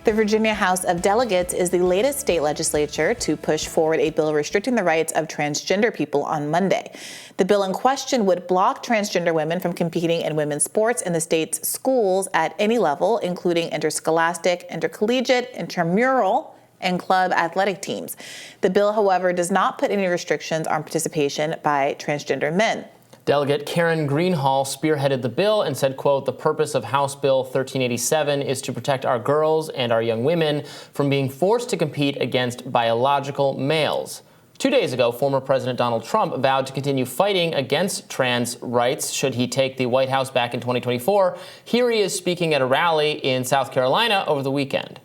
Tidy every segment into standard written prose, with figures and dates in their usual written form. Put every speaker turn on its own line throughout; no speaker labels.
The Virginia House of Delegates is the latest state legislature to push forward a bill restricting the rights of transgender people on Monday. The bill in question would block transgender women from competing in women's sports in the state's schools at any level, including interscholastic, intercollegiate, intramural, and club athletic teams. The bill, however, does not put any restrictions on participation by transgender men.
Delegate Karen Greenhall spearheaded the bill and said, quote, "The purpose of House Bill 1387 is to protect our girls and our young women from being forced to compete against biological males." 2 days ago, former President Donald Trump vowed to continue fighting against trans rights should he take the White House back in 2024. Here he is speaking at a rally in South Carolina over the weekend.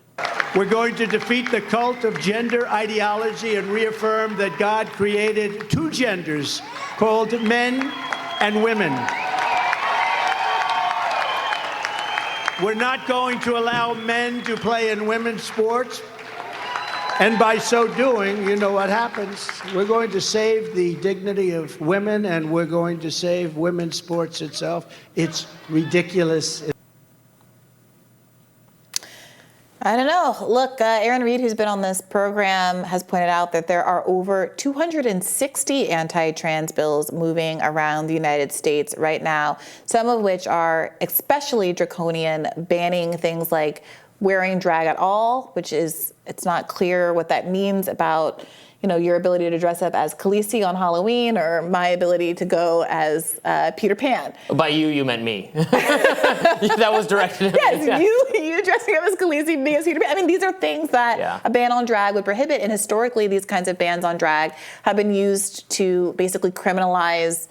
We're going to defeat the cult of gender ideology and reaffirm that God created two genders called men and women. We're not going to allow men to play in women's sports. And by so doing, you know what happens. We're going to save the dignity of women, and we're going to save women's sports itself. It's ridiculous.
I don't know. Look, Aaron Reed, who's been on this program, has pointed out that there are over 260 anti-trans bills moving around the United States right now, some of which are especially draconian, banning things like wearing drag at all, which is, it's not clear what that means about, you know, your ability to dress up as Khaleesi on Halloween or my ability to go as Peter Pan.
By you meant me. That was directed at
yes,
me. Yes,
you dressing up as Khaleesi, me as Peter Pan. I mean, these are things that a ban on drag would prohibit, and historically these kinds of bans on drag have been used to basically criminalize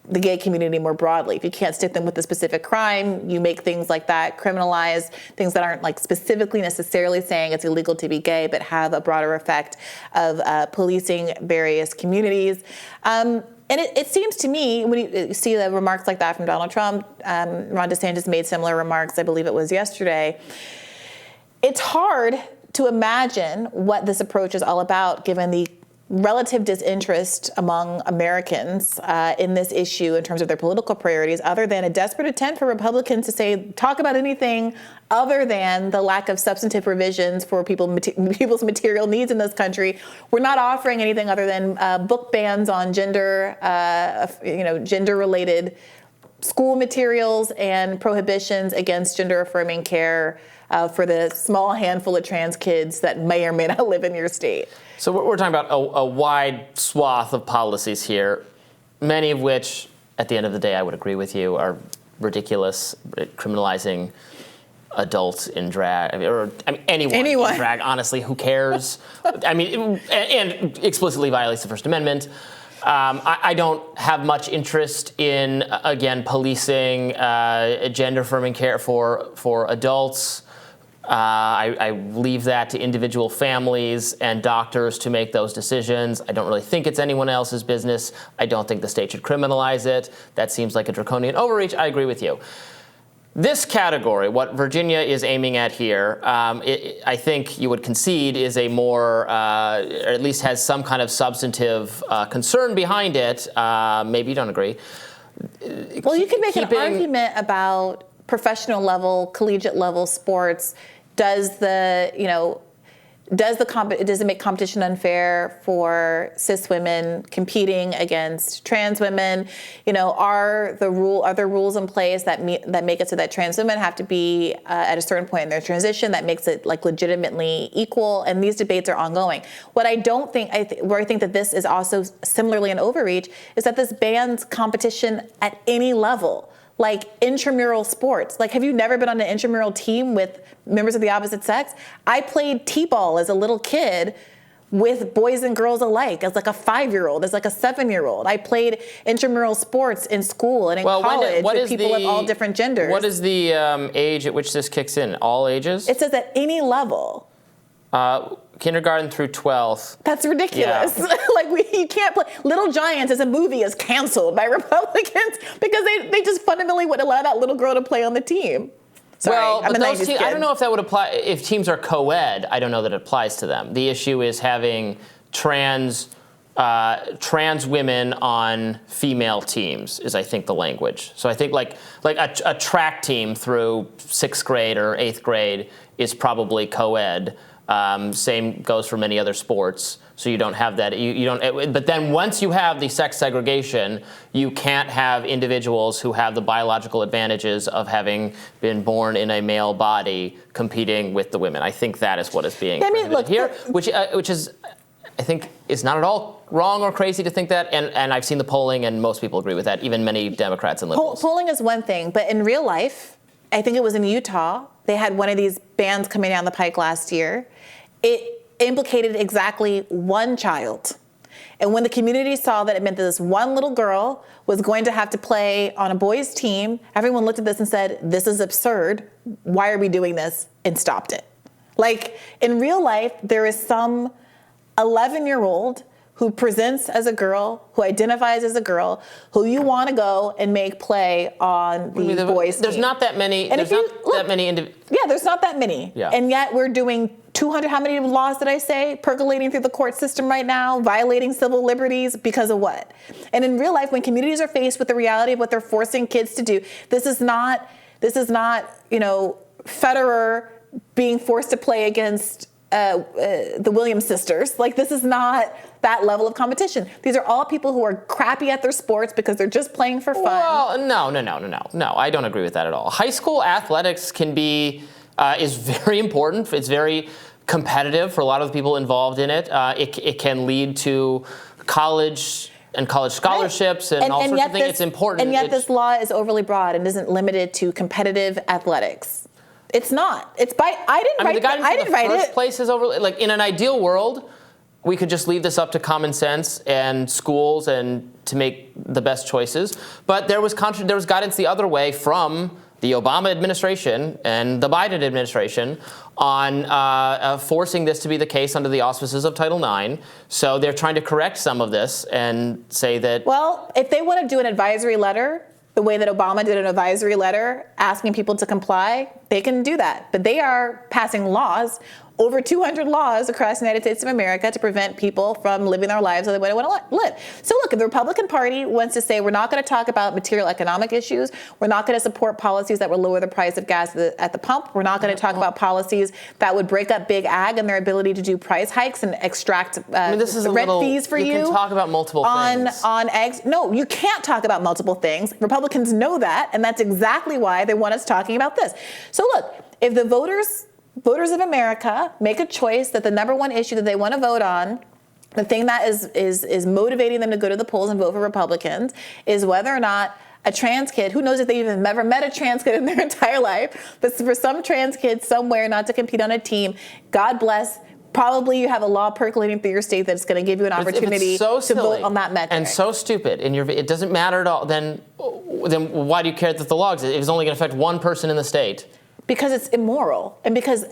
the gay community more broadly. If you can't stick them with a specific crime, you make things like that criminalize, things that aren't like specifically necessarily saying it's illegal to be gay, but have a broader effect of policing various communities. And it seems to me, when you see the remarks like that from Donald Trump, Ron DeSantis made similar remarks, I believe it was yesterday, it's hard to imagine what this approach is all about, given the relative disinterest among Americans in this issue in terms of their political priorities, other than a desperate attempt for Republicans to say, talk about anything other than the lack of substantive provisions for people's material needs in this country. We're not offering anything other than book bans on gender-related school materials and prohibitions against gender-affirming care for the small handful of trans kids that may or may not live in your state.
So we're talking about a wide swath of policies here, many of which, at the end of the day, I would agree with you, are ridiculous, criminalizing adults in drag, anyone in drag. Honestly, who cares? And explicitly violates the First Amendment. I don't have much interest in, again, policing gender-affirming care for adults. I leave that to individual families and doctors to make those decisions. I don't really think it's anyone else's business. I don't think the state should criminalize it. That seems like a draconian overreach. I agree with you. This category, what Virginia is aiming at here, I think you would concede is a more, or at least has some kind of substantive concern behind it. Maybe you don't agree.
Well, you can make an argument about professional level, collegiate level sports. Does it make competition unfair for cis women competing against trans women? You know, are there rules in place that make it so that trans women have to be at a certain point in their transition that makes it like legitimately equal? And these debates are ongoing. What I don't think, where I think that this is also similarly an overreach, is that this bans competition at any level. Like intramural sports. Like, have you never been on an intramural team with members of the opposite sex? I played t-ball as a little kid with boys and girls alike, as like a 5-year-old, as like a 7-year-old. I played intramural sports in school and in college with people of all different genders.
What is the age at which this kicks in? All ages?
It says at any level.
Kindergarten through 12th.
That's ridiculous. Yeah. You can't play. Little Giants as a movie is canceled by Republicans because they just fundamentally would allow that little girl to play on the team. Sorry,
well, but those teams, I don't know if that would apply. If teams are co-ed, I don't know that it applies to them. The issue is having trans women on female teams is, I think, the language. So I think like a track team through 6th grade or 8th grade is probably co-ed. Same goes for many other sports. So you don't have that. You don't. But then once you have the sex segregation, you can't have individuals who have the biological advantages of having been born in a male body competing with the women. I think that is what is being prohibited here, which is, I think, is not at all wrong or crazy to think that. And I've seen the polling, and most people agree with that. Even many Democrats and liberals.
Polling is one thing, but in real life, I think it was in Utah. They had one of these bans coming down the pike last year. It implicated exactly one child. And when the community saw that it meant that this one little girl was going to have to play on a boys' team, everyone looked at this and said, this is absurd. Why are we doing this? And stopped it. Like, in real life, there is some 11-year-old who presents as a girl, who identifies as a girl, who you want to go and make play on the boys' team.
There's not that many. Yeah,
there's not that many.
Yeah.
And yet we're doing 200, how many laws did I say, percolating through the court system right now, violating civil liberties because of what? And in real life, when communities are faced with the reality of what they're forcing kids to do, this is not, Federer being forced to play against the Williams sisters. Like, this is not that level of competition. These are all people who are crappy at their sports because they're just playing for fun.
Well, no. I don't agree with that at all. High school athletics can be, is very important. It's very competitive for a lot of the people involved in it. It can lead to college and college scholarships and all sorts of things. It's important.
And yet this law is overly broad and isn't limited to competitive athletics. It's not. It's by, I didn't write it.
The first place is over. Like, in an ideal world, we could just leave this up to common sense and schools and to make the best choices. But there was guidance the other way from the Obama administration and the Biden administration on forcing this to be the case under the auspices of Title IX. So they're trying to correct some of this and say that.
Well, if they want to do an advisory letter, the way that Obama did an advisory letter asking people to comply, they can do that. But they are passing laws, over 200 laws across the United States of America, to prevent people from living their lives the way they want to live. So look, if the Republican Party wants to say we're not going to talk about material economic issues, we're not going to support policies that will lower the price of gas at the pump, we're not going to talk about policies that would break up big ag and their ability to do price hikes and extract rent fees for you.
You can talk about multiple things.
On eggs. No, you can't talk about multiple things. Republicans know that, and that's exactly why they want us talking about this. So look, if the voters of America make a choice that the number one issue that they want to vote on, the thing that is motivating them to go to the polls and vote for Republicans, is whether or not a trans kid, who knows if they've even ever met a trans kid in their entire life, but for some trans kid somewhere not to compete on a team, God bless. Probably you have a law percolating through your state that's going to give you an opportunity to vote on that metric.
And so stupid, and it doesn't matter at all, then why do you care that the law exists? It was only going to affect one person in the state.
Because it's immoral, and because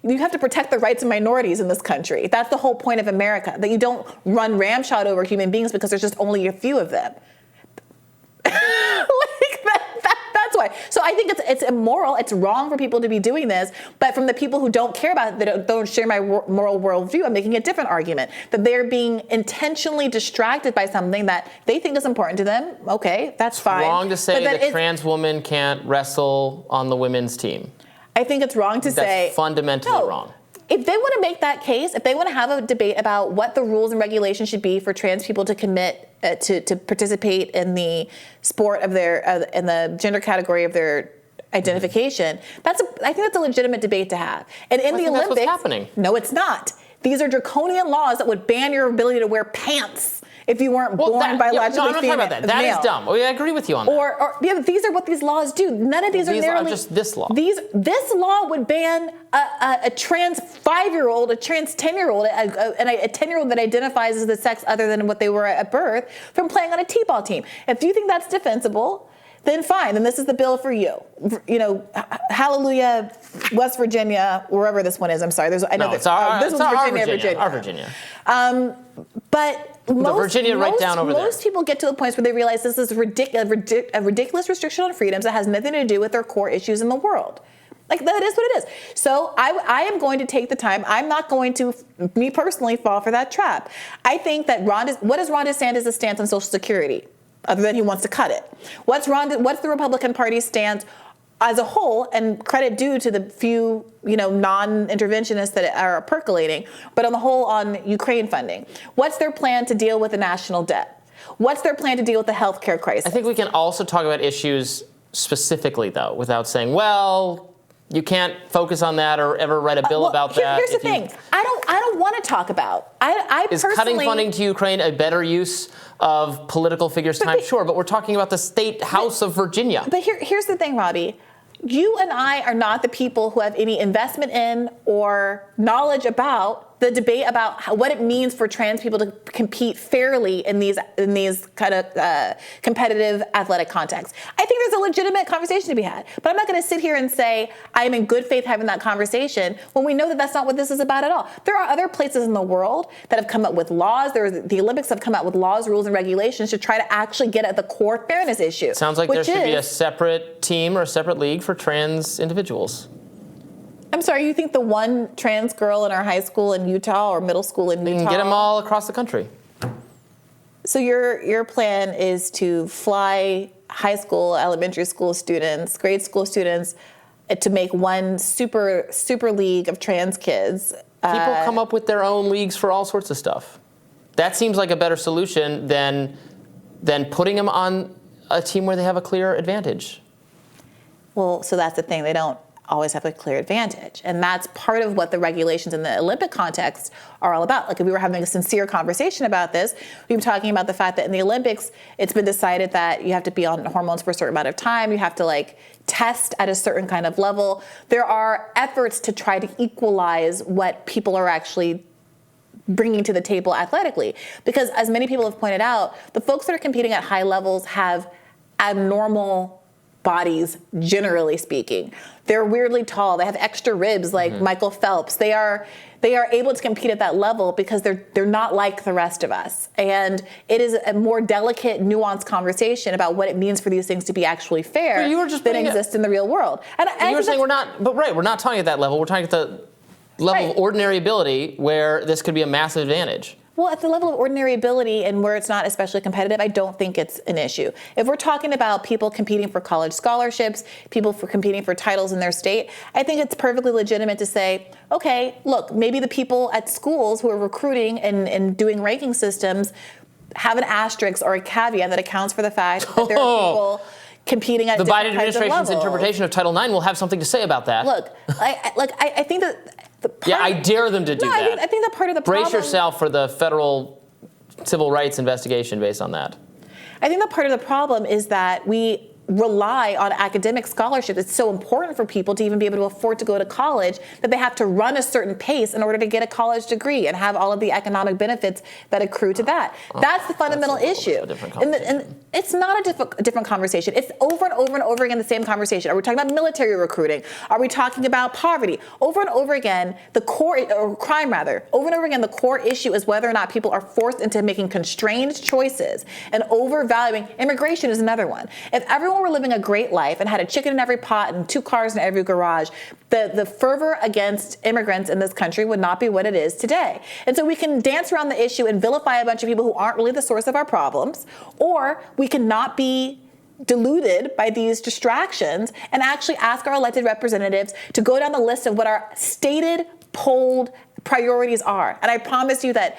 you have to protect the rights of minorities in this country. That's the whole point of America, that you don't run ramshot over human beings because there's just only a few of them. That's why. So I think it's immoral. It's wrong for people to be doing this. But from the people who don't care about it, that don't share my moral worldview, I'm making a different argument. That they're being intentionally distracted by something that they think is important to them. Okay, that's fine.
It's wrong to say that trans women can't wrestle on the women's team.
I think it's wrong to say.
That's fundamentally wrong.
If they want to make that case, if they want to have a debate about what the rules and regulations should be for trans people to commit to participate in the sport of their in the gender category of their identification, I think that's a legitimate debate to have. And in the Olympics,
that's what's happening.
No, it's not. These are draconian laws that would ban your ability to wear pants if you weren't born biologically female.
No, I'm not talking about that. That is dumb. I agree with you on that.
These are what these laws do. None of these are narrowly.
Just this law.
This law would ban a trans 5-year-old, a trans 10-year-old, and a 10-year-old that identifies as the sex other than what they were at birth from playing on a t-ball team. If you think that's defensible, then fine. Then this is the bill for you. Hallelujah, West Virginia, wherever this one is. I'm sorry. This one's Virginia. But most people get to the point where they realize this is a ridiculous restriction on freedoms that has nothing to do with their core issues in the world. Like, that is what it is. So I am going to take the time. I'm not going to, me personally, fall for that trap. I think that what is Ron DeSantis' stance on Social Security, other than he wants to cut it? What's the Republican Party's stance as a whole, and credit due to the few, non-interventionists that are percolating, but on the whole on Ukraine funding. What's their plan to deal with the national debt? What's their plan to deal with the healthcare crisis?
I think we can also talk about issues specifically, though, without saying, well, you can't focus on that or ever write a bill about that.
Here's the thing. I don't want to talk about.
Is cutting funding to Ukraine a better use of political figures' time? Sure, but we're talking about the state house of Virginia.
But here's the thing, Robby. You and I are not the people who have any investment in or knowledge about the debate about what it means for trans people to compete fairly in these kind of competitive athletic contexts. I think there's a legitimate conversation to be had, but I'm not going to sit here and say I am in good faith having that conversation when we know that that's not what this is about at all. There are other places in the world that have come up with laws. The Olympics have come out with laws, rules, and regulations to try to actually get at the core fairness issue.
Sounds like there should be a separate team or a separate league for trans individuals.
I'm sorry, you think the one trans girl in our high school in Utah or middle school in Utah?
You can get them all across the country.
So your plan is to fly high school, elementary school students, grade school students, to make one super league of trans kids.
People come up with their own leagues for all sorts of stuff. That seems like a better solution than putting them on a team where they have a clear advantage.
Well, so that's the thing. They don't always have a clear advantage. And that's part of what the regulations in the Olympic context are all about. Like, if we were having a sincere conversation about this, we've been talking about the fact that in the Olympics, it's been decided that you have to be on hormones for a certain amount of time. You have to test at a certain kind of level. There are efforts to try to equalize what people are actually bringing to the table athletically. Because as many people have pointed out, the folks that are competing at high levels have abnormal bodies, generally speaking. They're weirdly tall. They have extra ribs like Michael Phelps. They are able to compete at that level because they're not like the rest of us. And it is a more delicate, nuanced conversation about what it means for these things to be actually fair than exist in the real world. And
you were saying we're not talking at that level. We're talking at the level of ordinary ability where this could be a massive advantage.
Well, at the level of ordinary ability and where it's not especially competitive, I don't think it's an issue. If we're talking about people competing for college scholarships, people competing for titles in their state, I think it's perfectly legitimate to say, okay, look, maybe the people at schools who are recruiting and doing ranking systems have an asterisk or a caveat that accounts for the fact that there are people competing at different types of levels.
The Biden administration's interpretation of Title IX will have something to say about that.
Look, I think that
I dare them to do that.
I think that part of the problem...
Brace yourself for the federal civil rights investigation based on that.
I think that part of the problem is that we rely on academic scholarship. It's so important for people to even be able to afford to go to college that they have to run a certain pace in order to get a college degree and have all of the economic benefits that accrue to that. That's the fundamental issue. And it's not a different conversation. It's over and over and over again the same conversation. Are we talking about military recruiting? Are we talking about poverty? Over and over again, the core issue is whether or not people are forced into making constrained choices and overvaluing. Immigration is another one. If everyone were living a great life and had a chicken in every pot and 2 cars in every garage, the fervor against immigrants in this country would not be what it is today. And so we can dance around the issue and vilify a bunch of people who aren't really the source of our problems, or we can not be deluded by these distractions and actually ask our elected representatives to go down the list of what our stated, polled priorities are. And I promise you that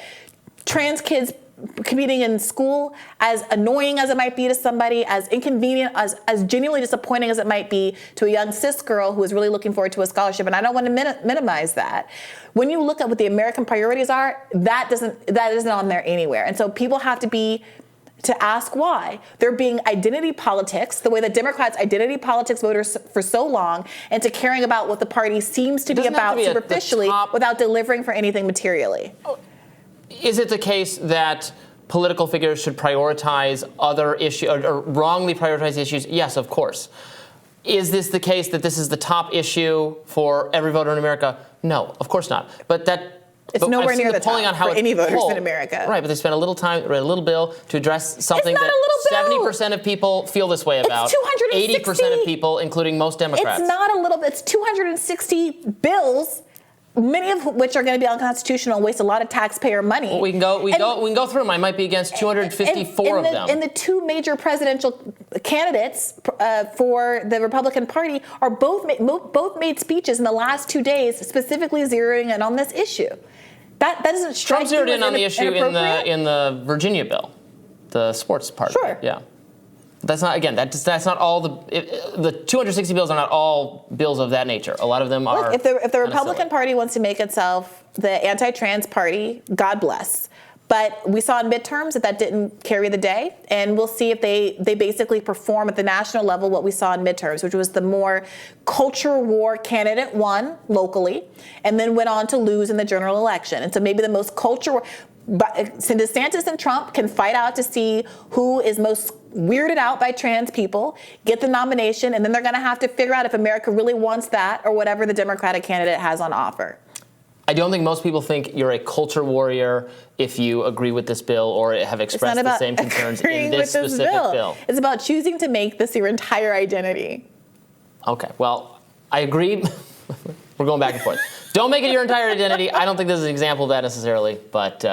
trans kids competing in school, as annoying as it might be to somebody, as inconvenient, as genuinely disappointing as it might be to a young cis girl who is really looking forward to a scholarship, and I don't want to minimize that. When you look at what the American priorities are, that isn't on there anywhere. And so people have to ask why. They're being identity politics, the way that Democrats identity politics voters for so long, and to caring about what the party seems to be about superficially without delivering for anything materially.
Is it the case that political figures should prioritize other issues or wrongly prioritize issues? Yes, of course. Is this the case that this is the top issue for every voter in America? No, of course not.
It's nowhere near the top for any voters in America.
Right, but they spent a little time, read a little bill to address something that 70% of people feel this way about. It's 80% of people, including most Democrats.
It's not a little bit. It's 260 bills many of which are going to be unconstitutional and waste a lot of taxpayer money.
Well, we can go through them. I might be against 254 of them.
And the two major presidential candidates for the Republican Party are both made speeches in the last 2 days specifically zeroing in on this issue. That doesn't strike
Trump zeroed
you
in
as
on the issue in the Virginia bill, the sports part.
Sure.
Yeah. That's not, again, that's not all the 260 bills are not all bills of that nature. A lot of them are.
Look, if the Republican Party wants to make itself the anti-trans party, God bless. But we saw in midterms that didn't carry the day, and we'll see if they basically perform at the national level what we saw in midterms, which was the more culture war candidate won locally, and then went on to lose in the general election. And so maybe the most culture war. But so DeSantis and Trump can fight out to see who is most weirded out by trans people, get the nomination, and then they're going to have to figure out if America really wants that or whatever the Democratic candidate has on offer.
I don't think most people think you're a culture warrior if you agree with this bill or have expressed the same concerns in this specific bill.
It's about choosing to make this your entire identity.
Okay, well, I agree. We're going back and forth. Don't make it your entire identity. I don't think this is an example of that necessarily, but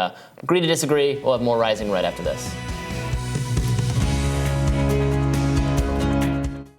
agree to disagree. We'll have more Rising right after this.